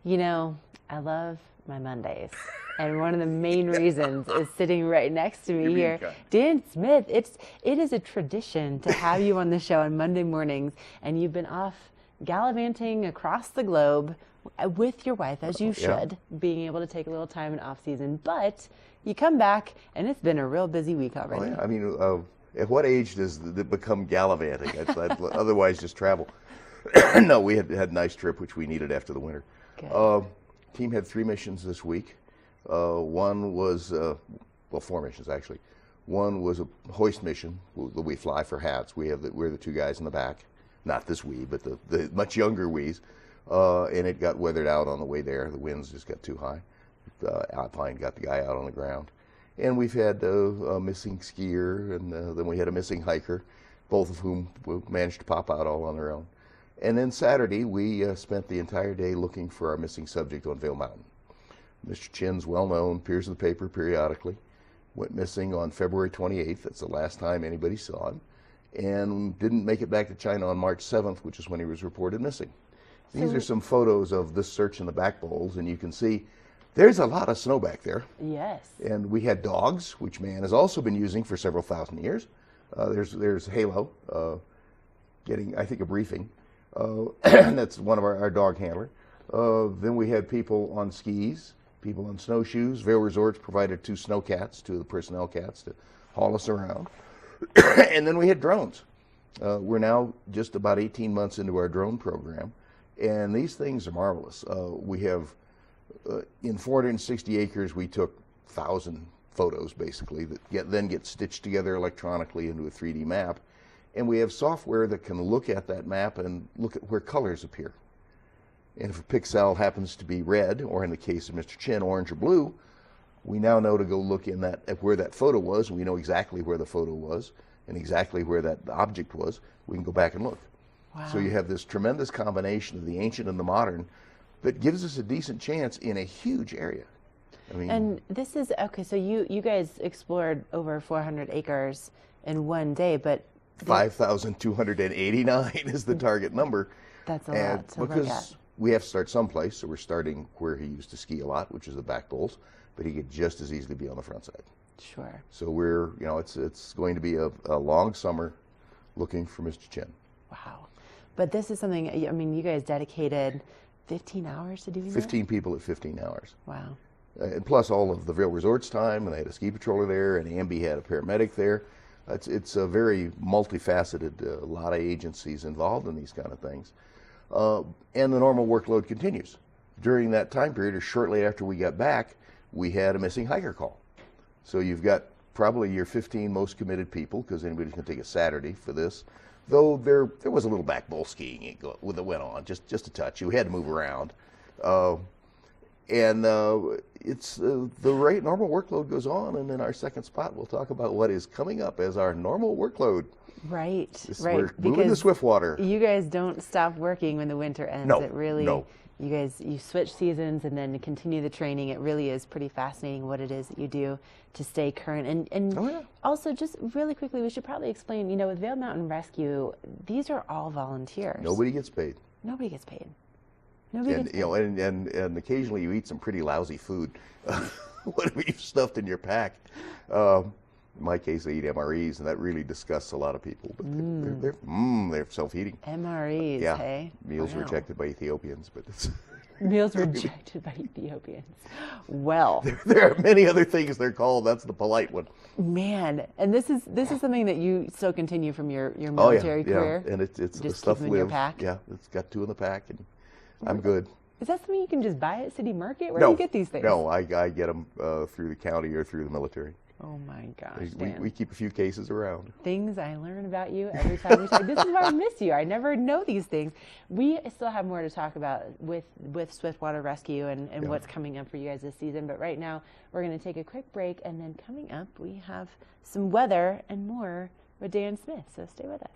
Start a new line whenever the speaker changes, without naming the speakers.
You know, I love my Mondays. And one of the main reasons is sitting right next to me here, Dan Smith. It is a tradition to have you on the show on Monday mornings, and you've been off gallivanting across the globe with your wife, as you should, being able to take a little time in off season. But you come back, and it's been a real busy week already.
Oh, yeah. I mean, at what age does it become gallivanting? I'd otherwise just travel. No, we had a nice trip, which we needed after the winter. Team had 3 missions this week. One was, well, 4 missions actually. One was a hoist mission that we fly for hats. We're the 2 guys in the back, not this wee, but the much younger wees. And it got weathered out on the way there. The winds just got too high. Alpine got the guy out on the ground. And we've had a missing skier, and then we had a missing hiker, both of whom managed to pop out all on their own. And then Saturday, we spent the entire day looking for our missing subject on Vail Mountain. Mr. Chin's well-known, appears in the paper periodically, went missing on February 28th. That's the last time anybody saw him. And didn't make it back to China on March 7th, which is when he was reported missing. These are some photos of this search in the back bowls, and you can see there's a lot of snow back there.
Yes. And
we had dogs, which man has also been using for several thousand years. There's Halo getting, I think, a briefing. That's one of our dog handler. Then we had people on skis, people on snowshoes. Vail Resorts provided 2 snowcats, 2 of the personnel cats, to haul us around. And then we had drones. We're now just about 18 months into our drone program, and these things are marvelous. We have, in 460 acres, we took 1,000 photos, basically, that then get stitched together electronically into a 3D map. And we have software that can look at that map and look at where colors appear. And if a pixel happens to be red, or in the case of Mr. Chin, orange or blue, we now know to go look at where that photo was, and we know exactly where the photo was and exactly where that object was. We can go back and look. Wow. So you have this tremendous combination of the ancient and the modern that gives us a decent chance in a huge area. I mean,
and this is, okay, so you guys explored over 400 acres in one day, but
5,289 is the target number.
That's a lot to look at.
We have to start someplace, so we're starting where he used to ski a lot, which is the back bowls, but he could just as easily be on the front side.
Sure.
So we're, it's going to be a long summer looking for Mr. Chin.
Wow. But this is something, I mean, you guys dedicated 15 hours to doing
15 people at 15 hours.
Wow.
And plus all of the Vail Resorts time, and they had a ski patroller there, and Amby had a paramedic there. It's a very multifaceted, a lot of agencies involved in these kind of things. And the normal workload continues. During that time period, or shortly after we got back, we had a missing hiker call. So you've got probably your 15 most committed people, because anybody's going to take a Saturday for this. Though there was a little back bowl skiing that went on, just a touch. You had to move around. It's the normal workload goes on, and in our second spot, we'll talk about what is coming up as our normal workload.
Right, right.
We're moving to Swiftwater.
You guys don't stop working when the winter ends.
No,
it really,
no.
You switch seasons and then continue the training. It really is pretty fascinating what it is that you do to stay current. And also, just really quickly, we should probably explain, with Vail Mountain Rescue, these are all volunteers.
Nobody gets paid.
Nobody gets paid.
And occasionally you eat some pretty lousy food, whatever you've stuffed in your pack. In my case, I eat MREs, and that really disgusts a lot of people. But they're self-eating.
MREs,
yeah.
Hey?
Meals rejected by Ethiopians, but it's
meals rejected by Ethiopians. Well,
there are many other things they're called. That's the polite one.
Man, and this is something that you still continue from your military career.
Yeah, and it's
just
the stuff
keep them in your pack.
Yeah, it's got 2 in the pack, and I'm good.
Is that something you can just buy at City Market? Where do you get these things?
No, I get them through the county or through the military.
Oh my gosh,
we keep a few cases around.
Things I learn about you every time we talk. This is why I miss you. I never know these things. We still have more to talk about with Swiftwater Rescue and what's coming up for you guys this season. But right now, we're going to take a quick break, and then coming up, we have some weather and more with Dan Smith. So stay with us.